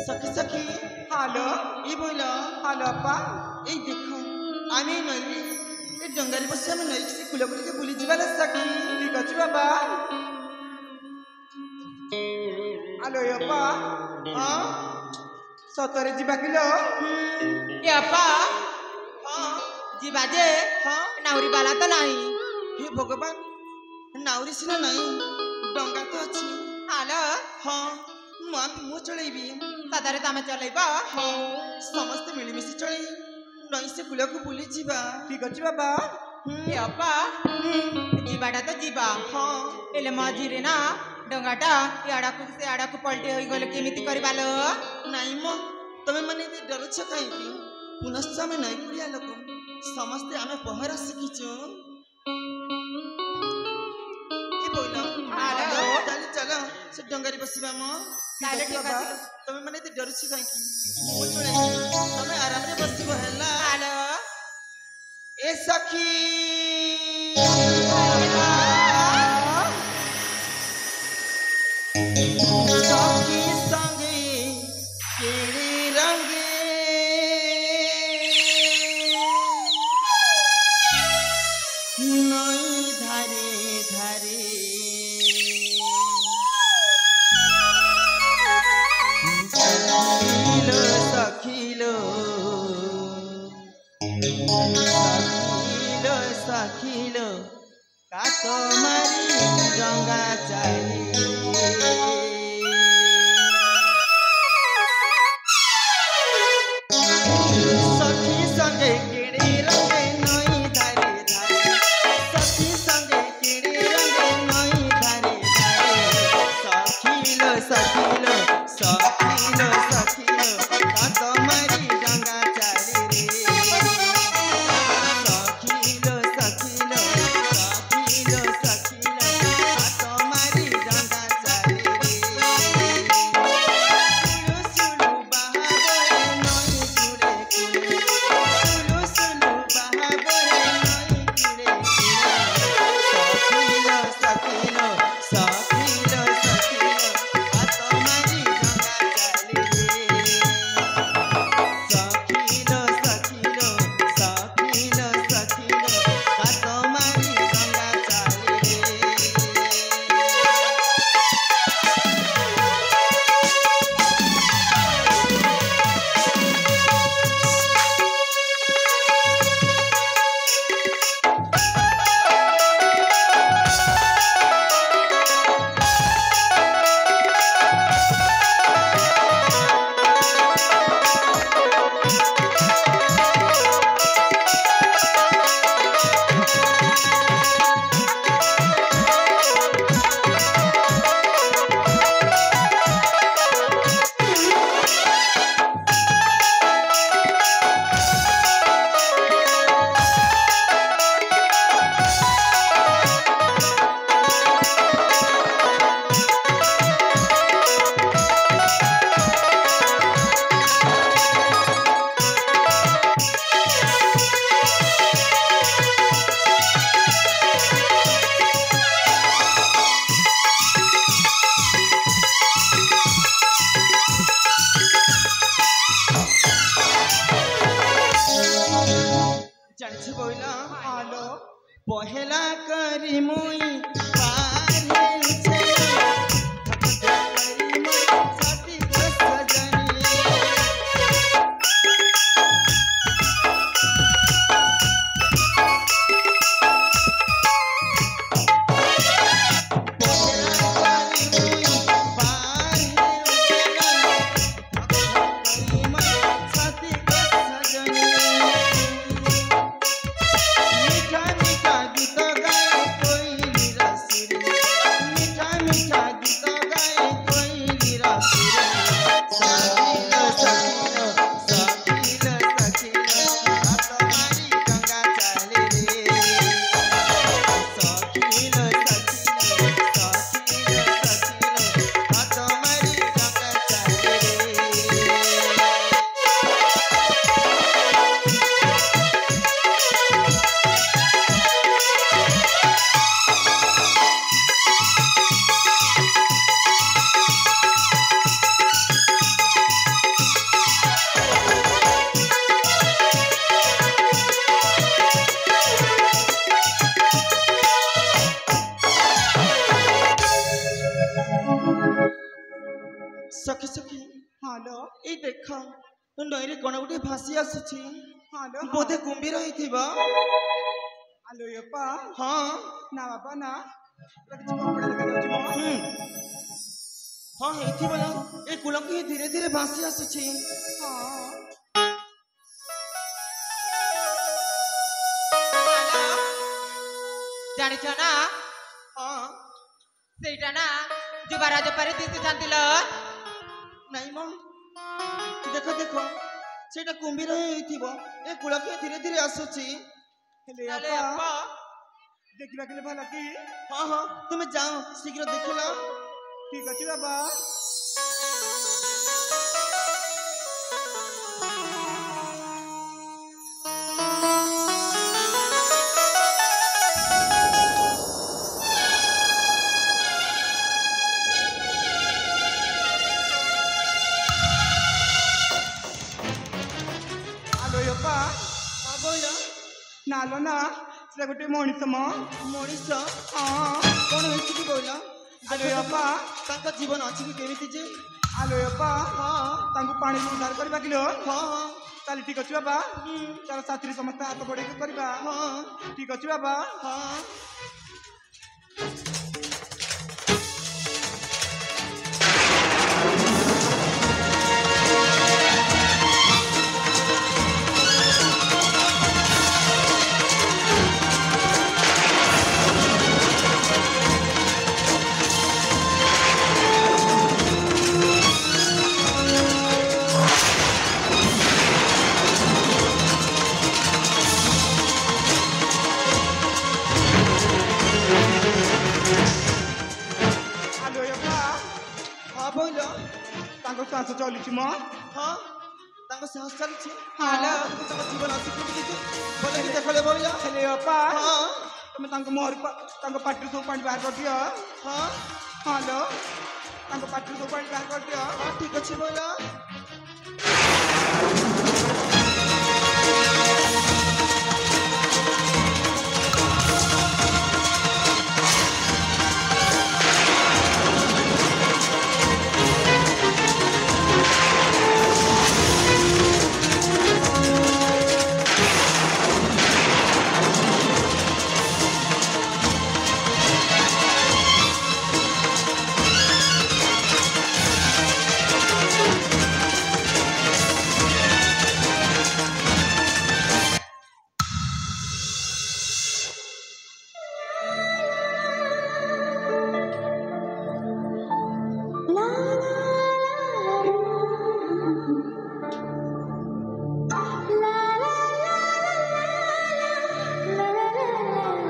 सखी सखी हालो ये बोलो हालो अपा ये देखो आमे नई ए डंगारी बस आमे नई से कुलपुरी के बुली जीवाला सखी ठीक अछि बाबा हालो ये अपा हां सतरे जीवा किलो ये अपा हां जीवा जे हां नाउरी बाला तो नहीं हे भगवान नाउरी सिना नहीं डंगा तो अछि हालो हां मु चलेबी सदरे तमे चलेबा हाँ समस्त मिलमिशी चली नई से कुल को बुली जीवा ठीक अछि बाबा ये अपा जीवाटा तो जीवा हाँ एले मझिरे ना डंगाटा याडा को से आडा को पलटे होई गले केमिति करबालो नहीं मो तमे माने डर छ काई की पुनश्च में नई कुलिया लोक समस्त आमे पहरा शिखिछु ये बोलो हालो चल चलो से डंगारी बसिबा मो ताले ठीक अछि तमे माने डर छ काई की मु चले तमे आराम रे बसिबो हला हालो ए सखी सखी संगे केड़ी रंगे नई धारे धारे सखीलो सखीलो सखीलो का तुम्हारी रंगा चाहिए सखी संगे केड़े रंगे नई धारे धारे सखी संगे केड़े रंगे नई धारे धारे सखीलो सखीलो सखीलो सखीलो का तुम्हारी रंगा चाहिए सखीलो सखीलो सखीलो सखीलो का तुम्हारी रंगा चाहिए सुलु सुलु बहाबोरे नई कुड़े कुड़े सुलु सुलु बहाबोरे नई कुड़े कुड़े सखीलो सखीलो सखीलो सखीलो का तुम्हारी रंगा चाहिए सखीलो सखीलो सखीलो सखीलो का तुम्हारी रंगा चाहिए जानछि बोइला आलो पहला करी मुई पारे छे करी मुई साथी को सजनी पहला करी मुई पारे करी मुई साथी को सजनी मीठा मीठा गीत गाए कोई सखी सखी हालो এই দেখ নইরে কোন গোটে ভাসি আসুছি हालो ବୋଧେ କୁମ୍ଭୀର ହେଇଥିବ आलो यप्पा ହଁ ना बाबा ना କିଛି କପଡା ଦେଖା ଯାଉଛି ମୋ ହୁଁ ହଁ ହେଇଥିବ ନା ଏ କୂଳକୁ ହିଁ ଧୀରେ ଧୀରେ ଭାସି ଆସୁଛି ହଁ ଜାଣିଛ ନା ହଁ ସେଇଟା ନା ଯୁବରାଜ ପରି ଦିଶୁଛନ୍ତି ଲୋ ନାଇଁ ମ ଦେଖ ଦେଖ ସେଇଟା କୁମ୍ଭୀର ହିଁ ହେଇଥିବ ଏ କୂଳକୁ ହିଁ ଧୀରେ ଧୀରେ ଆସୁଛି ହେଲେ ତାହେଲେ ಯಪ್ಪ ଆପା ଦେଖିବା କେଲେ ଭଲ କି ହଁ ହଁ ତୁମେ ଯାଅ ଶୀଘ୍ର ଦେଖିଲ ଠିକ ଅଛି ବାବା ଆଲୋ ಯಪ್ಪ ହଁ କହିଲ ନାଲୋ ନା ସେଟା ଗୋଟେ ମଣିଷ ମ ମଣିଷ ହଁ କଣ ହେଇଛି କି କହିଲ ଆଲୋ ಯಪ್ಪ ତାଙ୍କ ଜୀବନ ଅଛି କି କେମିତି ଯେ ଆଲୋ ಯಪ್ಪ ହଁ ତାଙ୍କୁ ପାଣିରୁ ଉଦ୍ଧାର କରିବା କିଲୋ ହଁ ହଁ ତାହେଲେ ଠିକ ଅଛି ବାବା ହୁଁ, ତାର ସାଥିରେ ସମସ୍ତେ ହାତ ବଢେଇକି କରିବା ହଁ ଠିକ ଅଛି ବାବା ହଁ ଆଲୋ ಯಪ್ಪ ହଁ କହିଲ ତାଙ୍କ ଶ୍ୱାସ ଚାଲୁଛି ମ ହଁ ତାଙ୍କ ସାହସ ଚାଲିଛି ହାଲୋ ତାଙ୍କ ଜୀବନ ଅଛି କେମିତି ଯେ ଭଲ କି ଦେଖଲେ କହିଲ ହେଲେ ಯಪ್ಪ ହଁ ତମେ ତାଙ୍କ ମୁହଁରୁ ତାଙ୍କ ପାଟିରୁ ସବୁ ପାଣି ବାହାର କରିଦିଅ ହଁ ହାଲୋ ତାଙ୍କ ପାଟିରୁ ସବୁ ପାଣି ବାହାର କରିଦିଅ ହଁ ଠିକ ଅଛି କହିଲ